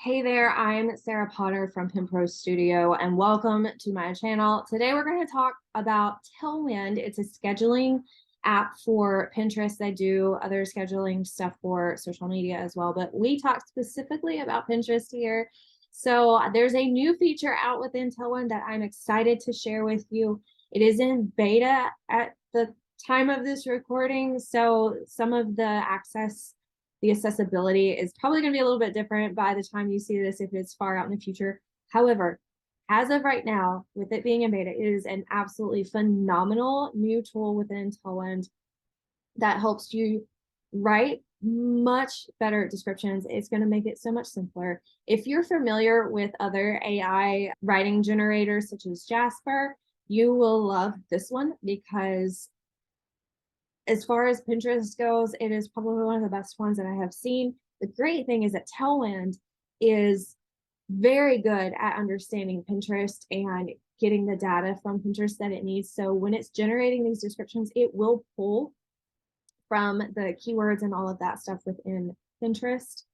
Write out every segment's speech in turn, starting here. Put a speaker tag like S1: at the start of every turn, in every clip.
S1: Hey there, I'm Sarah Potter from Pimpro Studio, and welcome to my channel. Today we're going to talk about Tailwind. It's a scheduling app for Pinterest. I do other scheduling stuff for social media as well, but we talk specifically about Pinterest here. So there's a new feature out within Tailwind that I'm excited to share with you. It is in beta at the time of this recording, so some of the accessibility is probably going to be a little bit different by the time you see this if it's far out in the future. However, as of right now, with it being in beta, it is an absolutely phenomenal new tool within Tailwind that helps you write much better descriptions. It's going to make it so much simpler. If you're familiar with other AI writing generators such as Jasper, you will love this one because as far as Pinterest goes, it is probably one of the best ones that I have seen. The great thing is that Tailwind is very good at understanding Pinterest and getting the data from Pinterest that it needs. So when it's generating these descriptions, it will pull from the keywords and all of that stuff within Pinterest.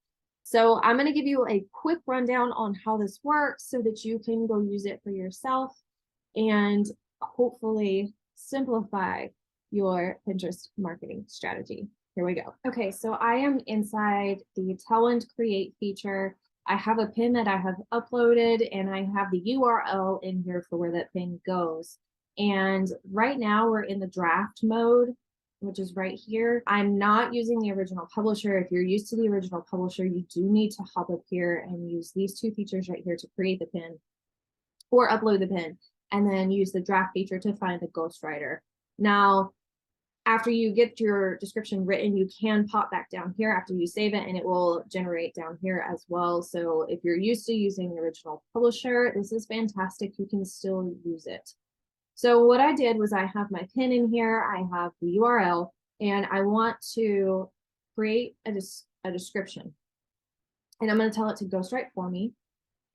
S1: So I'm going to give you a quick rundown on how this works so that you can go use it for yourself and hopefully simplify your Pinterest marketing strategy. Here we go. Okay, so I am inside the Tailwind Create feature. I have a pin that I have uploaded and I have the URL in here for where that pin goes. And right now we're in the draft mode, which is right here. I'm not using the original publisher. If you're used to the original publisher, you do need to hop up here and use these two features right here to create the pin or upload the pin, and then use the draft feature to find the ghostwriter. Now, after you get your description written, you can pop back down here after you save it and it will generate down here as well. So if you're used to using the original publisher, this is fantastic. You can still use it. So what I did was I have my pin in here, I have the URL, and I want to create a description. And I'm going to tell it to ghostwrite for me.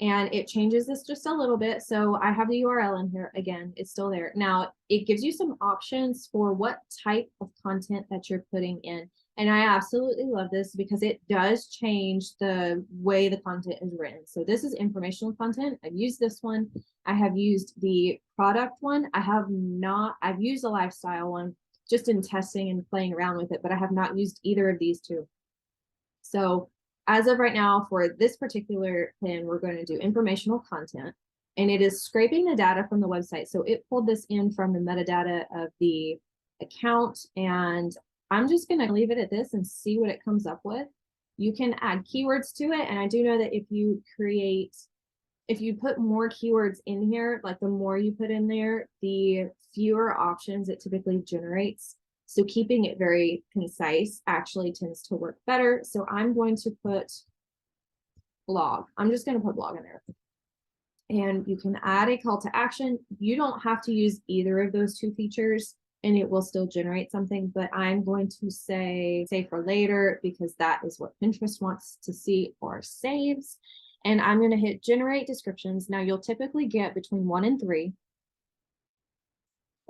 S1: And it changes this just a little bit. So I have the URL in here. Again, it's still there. Now, it gives you some options for what type of content that you're putting in. And I absolutely love this because it does change the way the content is written. So this is informational content. I've used this one. I have used the product one. I've used the lifestyle one just in testing and playing around with it, but I have not used either of these two. So as of right now, for this particular pin, we're going to do informational content, and it is scraping the data from the website. So it pulled this in from the metadata of the account, and I'm just going to leave it at this and see what it comes up with. You can add keywords to it, and I do know that if you put more keywords in here, like the more you put in there, the fewer options it typically generates. So keeping it very concise actually tends to work better. So I'm going to put blog. I'm just going to put blog in there. And you can add a call to action. You don't have to use either of those two features and it will still generate something, but I'm going to say save for later because that is what Pinterest wants to see or saves. And I'm going to hit generate descriptions. Now you'll typically get between 1 and 3.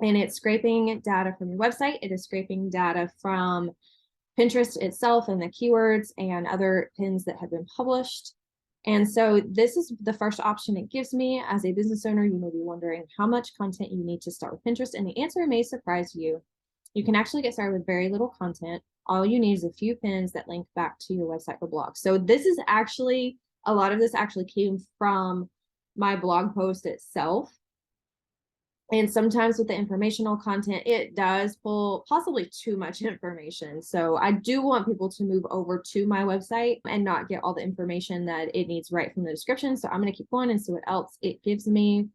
S1: And it's scraping data from your website. It is scraping data from Pinterest itself and the keywords and other pins that have been published. And so this is the first option it gives me. As a business owner, you may be wondering how much content you need to start with Pinterest. And the answer may surprise you. You can actually get started with very little content. All you need is a few pins that link back to your website or blog. So this is actually, a lot of this actually came from my blog post itself. And sometimes with the informational content, it does pull possibly too much information. So I do want people to move over to my website and not get all the information that it needs right from the description. So I'm going to keep going and see what else it gives me.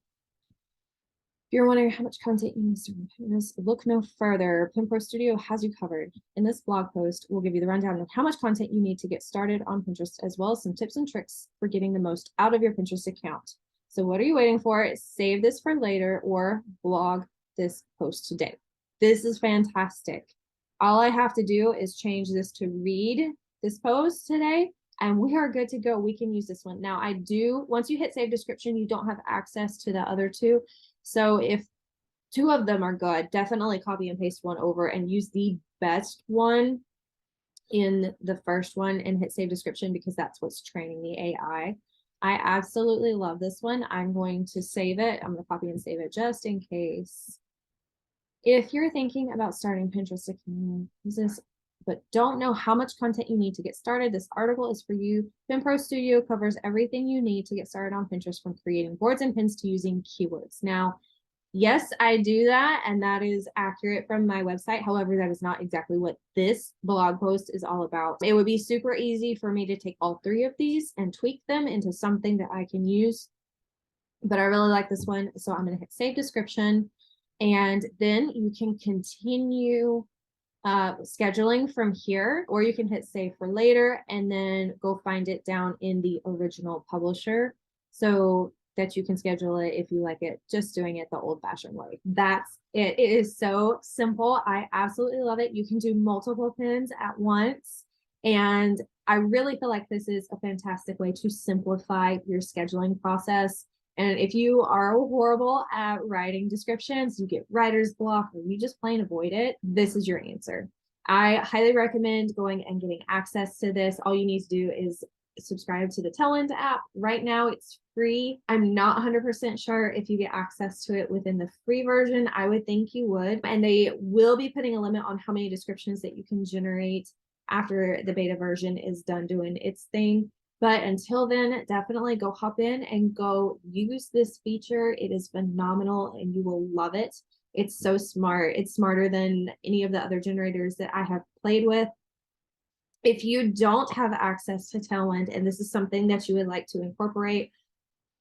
S1: If you're wondering how much content you need to Pinterest, look no further. Pimpro Studio has you covered. In this blog post, we'll give you the rundown of how much content you need to get started on Pinterest, as well as some tips and tricks for getting the most out of your Pinterest account. So what are you waiting for? Save this for later or blog this post today. This is fantastic. All I have to do is change this to read this post today, and we are good to go. We can use this one. Now once you hit save description, you don't have access to the other two. So if 2 of them are good, definitely copy and paste one over and use the best one in the first one and hit save description because that's what's training the AI. I absolutely love this one. I'm going to save it. I'm going to copy and save it just in case. If you're thinking about starting Pinterest account business, but don't know how much content you need to get started, this article is for you. PinPro Studio covers everything you need to get started on Pinterest, from creating boards and pins to using keywords. Now, yes, I do that, and that is accurate from my website. However, that is not exactly what this blog post is all about. It would be super easy for me to take all three of these and tweak them into something that I can use, but I really like this one, so I'm going to hit save description, and then you can continue scheduling from here, or you can hit save for later and then go find it down in the original publisher so that you can schedule it if you like it, just doing it the old-fashioned way. That's it. It is so simple. I absolutely love it. You can do multiple pins at once, and I really feel like this is a fantastic way to simplify your scheduling process. And if you are horrible at writing descriptions, you get writer's block, or you just plain avoid it, this is your answer. I highly recommend going and getting access to this. All you need to do is subscribe to the Tailwind app. Right now, it's free. I'm not 100% sure if you get access to it within the free version. I would think you would. And they will be putting a limit on how many descriptions that you can generate after the beta version is done doing its thing. But until then, definitely go hop in and go use this feature. It is phenomenal and you will love it. It's so smart. It's smarter than any of the other generators that I have played with. If you don't have access to Tailwind and this is something that you would like to incorporate,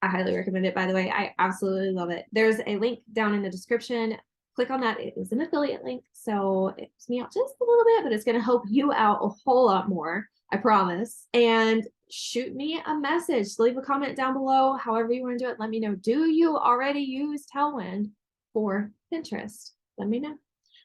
S1: I highly recommend it, by the way. I absolutely love it. There's a link down in the description. Click on that. It is an affiliate link, so it helps me out just a little bit, but it's going to help you out a whole lot more, I promise. And shoot me a message. Leave a comment down below, however you want to do it. Let me know. Do you already use Tailwind for Pinterest? Let me know.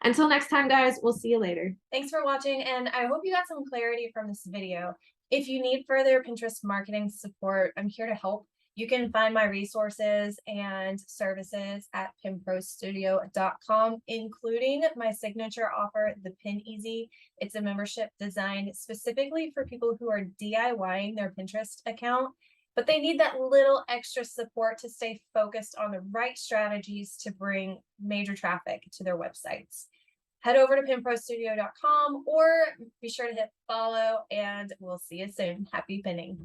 S1: Until next time, guys, we'll see you later.
S2: Thanks for watching, and I hope you got some clarity from this video. If you need further Pinterest marketing support, I'm here to help. You can find my resources and services at pinprostudio.com, including my signature offer, the Pin Easy. It's a membership designed specifically for people who are DIYing their Pinterest account, but they need that little extra support to stay focused on the right strategies to bring major traffic to their websites. Head over to pinprostudio.com or be sure to hit follow, and we'll see you soon. Happy pinning.